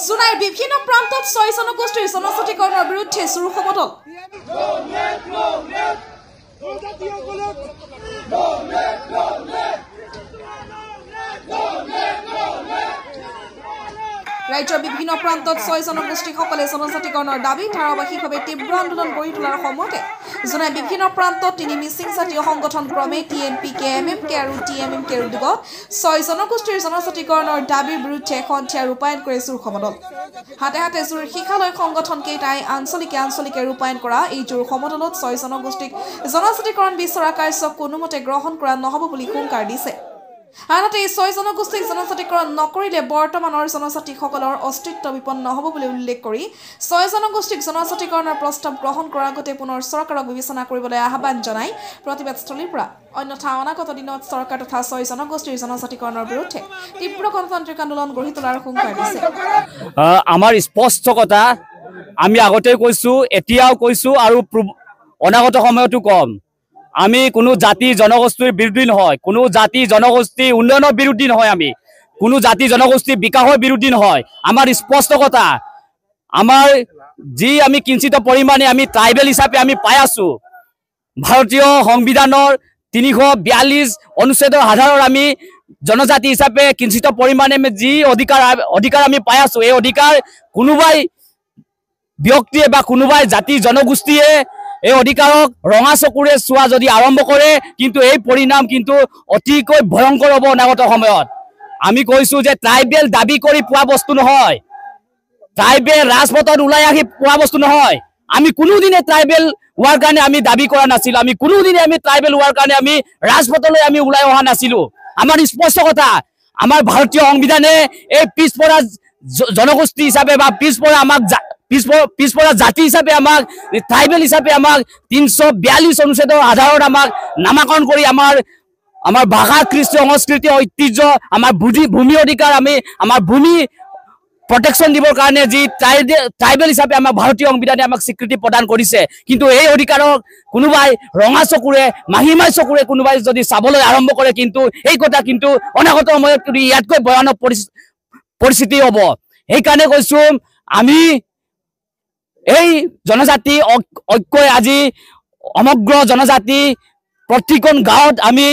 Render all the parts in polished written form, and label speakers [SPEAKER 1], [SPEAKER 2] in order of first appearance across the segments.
[SPEAKER 1] জুনাইৰ বিভিন্ন প্ৰান্তত 6 জনগোষ্ঠীৰ জনজাতিকৰণৰ বিৰুদ্ধে চুৰ সমদল ৰাজ্যৰ বিভিন্ন প্ৰান্তত 6 জনগোষ্ঠীসকলে জনজাতিকৰণৰ দাবী ধাৰাবাহিকভাৱে তীব্ৰ আন্দোলন গঢ়ি তোলাৰ সময়তে জুনাই বিভিন্ন প্ৰান্তত তিনি মিচিং জাতীয় সংগঠন ক্ৰমে TNP KMMK আৰু TMMK উদ্যোগত 6 জনগোষ্ঠীৰ জনজাতিকৰণৰ দাবীৰ বিৰুদ্ধে সন্ধিয়া ৰূপায়ণ কৰে চুৰ সমদল হাতে হাতে চুৰ শিখালয় সংগঠন কেইটাই আঞ্চলিকে ৰূপায়ণ কৰা এই চুৰ সমদলত 6 জনগোষ্ঠীক জনজাতিকৰণ বিচৰা কাৰ্য কোনোমতে গ্ৰহণ কৰা নহব বুলি হুংকাৰ দিছে আনহাতে 6 জনগোষ্ঠীক জনজাতিকৰণ নকৰিলে বৰ্তমানৰ জনজাতিসকলৰ অস্তিত্ব বিপন্ন হ'ব বুলি উল্লেখ কৰি 6 জনগোষ্ঠীক জনজাতিকৰণৰ প্ৰস্তাৱ গ্ৰহণ কৰাৰ আগতে পুনৰ চৰকাৰক বিবেচনা কৰিবলৈ আহ্বান জনাই প্ৰতিবাদস্থলীৰ পৰা অন্যথা অনাগত দিনত চৰকাৰ তথা 6 জনগোষ্ঠীৰ জনজাতিকৰণৰ বিৰুদ্ধে তীব্ৰ গণতান্ত্ৰিক আন্দোলন গঢ়ি তোলাৰ হুংকাৰ দিছে
[SPEAKER 2] আমাৰ স্পষ্ট কথা আমি আগতে কৈছো এতিয়াও কৈছো আৰু অনাগত সময়তো কম আমি কোনো জাতি জনগোষ্ঠীৰ বিৰোধী নহয় কোনো জাতি জনগোষ্ঠী উন্নয়নৰ বিৰোধী নহয় আমি কোনো জাতি জনগোষ্ঠী বিকাশৰ বিৰোধী নহয় আমাৰ স্পষ্ট কথা আমাৰ যি আমি কিঞ্চিত পৰিমাণে আমি ট্ৰাইবেল হিচাপে আমি পাই আছো ভাৰতীয় সংবিধানৰ 342 অনুচ্ছেদৰ আধাৰত আমি জনজাতি হিচাপে কিঞ্চিত পৰিমাণে যি অধিকাৰ আমি পাই আছো এই অধিকাৰ কোনোবাই ব্যক্তিয়ে বা কোনোবাই জাতি জনগোষ্ঠীয়ে এই অধিকাৰক ৰঙা চকুৰে চোৱা যদি আৰম্ভ কৰে কিন্তু এই পৰিণাম কিন্তু অতিকৈ ভয়ংকৰ হ'ব অনাগত সময়ত আমি কৈছো যে ট্ৰাইবেল দাবী কৰি পোৱা বস্তু নহয় ট্ৰাইবেল ৰাজপথত ওলাই আহি পোৱা বস্তু নহয় আমি কোনোদিনে ট্ৰাইবেল হোৱাৰ কাৰণে আমি দাবী কৰা নাছিলো আমি কোনোদিনে আমি ট্ৰাইবেল হোৱাৰ কাৰণে আমি ৰাজপথলৈ আমি ওলাই অহা নাছিলো আমাৰ স্পষ্ট কথা আমাৰ ভাৰতীয় সংবিধানে এই পিছপৰা জনগোষ্ঠী হিচাপে বা পিছপৰা আমাক পিছপৰা জাতি হিচাপে আমাক ট্ৰাইবেল হিচাপে আমাক 342 অনুচ্ছেদৰ আধাৰত আমাক নামাকৰণ কৰি আমাৰ ভাষা কৃষ্টি সংস্কৃতি ঐতিহ্য আমাৰ ভূমি অধিকাৰ আমি আমাৰ ভূমি প্ৰটেকশ্যন দিবৰ কাৰণে যি ট্ৰাইবেল হিচাপে আমাৰ ভাৰতীয় সংবিধানে আমাক স্বীকৃতি প্ৰদান কৰিছে কিন্তু এই অধিকাৰক কোনোবাই ৰঙা চকুৰে মাহিমাই চকুৰে কোনোবাই যদি চাবলৈ আৰম্ভ কৰে কিন্তু এই কথা কিন্তু অনাগত সময়ত ইয়াতকৈ ভয়ানক পৰিস্থিতি হ'ব সেইকাৰণে কৈছো আমি এই জনজাতি ঐক্যই আজি সমগ্ৰ জনজাতি প্ৰতিখন গাঁৱত আমি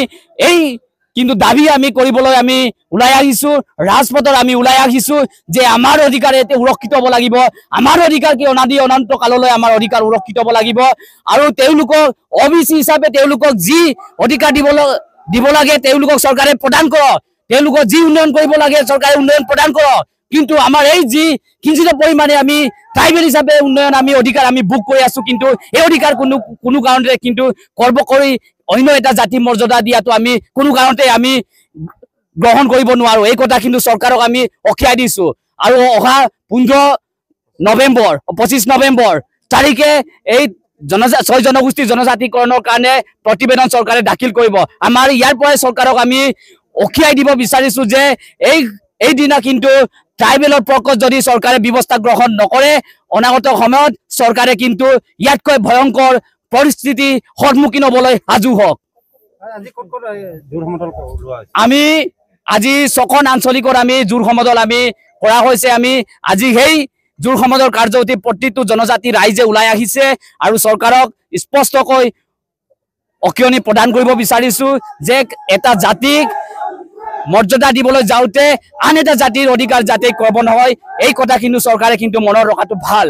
[SPEAKER 2] এই কিন্তু দাবী আমি কৰিবলৈ আমি ওলাই আহিছো ৰাজপথত আমি ওলাই আহিছো যে আমাৰ অধিকাৰ এতে সুৰক্ষিত হ'ব লাগিব আমাৰ অধিকাৰ কি অনাদি অনন্ত কাললৈ আমাৰ অধিকাৰ সুৰক্ষিত হ'ব লাগিব আৰু তেওঁলোকক OBC হিচাপে তেওঁলোকক যি অধিকাৰ দিব লাগে তেওঁলোকক চৰকাৰে প্ৰদান কৰক তেওঁলোকক যি উন্নয়ন কৰিব লাগে চৰকাৰে উন্নয়ন প্ৰদান কৰক কিন্তু আমাৰ এই যি কিঞ্চিত পৰিমাণে আমি ট্ৰাইবেল হিচাপে উন্নয়ন আমি অধিকাৰ আমি বুক কৰি আছো কিন্তু এই অধিকাৰ কোনো কাৰণতে কিন্তু কৰ্ব কৰি অন্য এটা জাতি মৰ্যাদা দিয়াটো আমি কোনো কাৰণতে আমি গ্ৰহণ কৰিব নোৱাৰো এই কথা কিন্তু চৰকাৰক আমি অখিয়াই দিছো আৰু অহা 25 নৱেম্বৰ তাৰিখে এই 6 জনগোষ্ঠী জনজাতিকৰণৰ কাৰণে প্ৰতিবেদন চৰকাৰে দাখিল কৰিব আমাৰ ইয়াৰ পৰাই চৰকাৰক আমি অখিয়াই দিব বিচাৰিছো যে এই দিনা কিন্তু ট্ৰাইবেলৰ পক্ষত যদি চৰকাৰে ব্যৱস্থা গ্ৰহণ নকৰে অনাগত সময়ত চৰকাৰে কিন্তু ইয়াতকৈ ভয়ংকৰ পৰিস্থিতি সন্মুখীন হ'বলৈ সাজু হওক আমি আজি 6খন আঞ্চলিকৰ আমি জোৰ সমদল আমি কৰা হৈছে আমি আজি সেই জোৰ সমদল কাৰ্যসূচী প্ৰতিটো জনজাতি ৰাইজে ওলাই আহিছে আৰু চৰকাৰক স্পষ্টকৈ অকিয়নি প্ৰদান কৰিব বিচাৰিছো যে এটা জাতিক মৰ্যাদা দিবলৈ যাওঁতে আন এটা জাতিৰ অধিকাৰ যাতে ক'ব নহয় এই কথা কিন্তু চৰকাৰে কিন্তু মনত ৰখাটো ভাল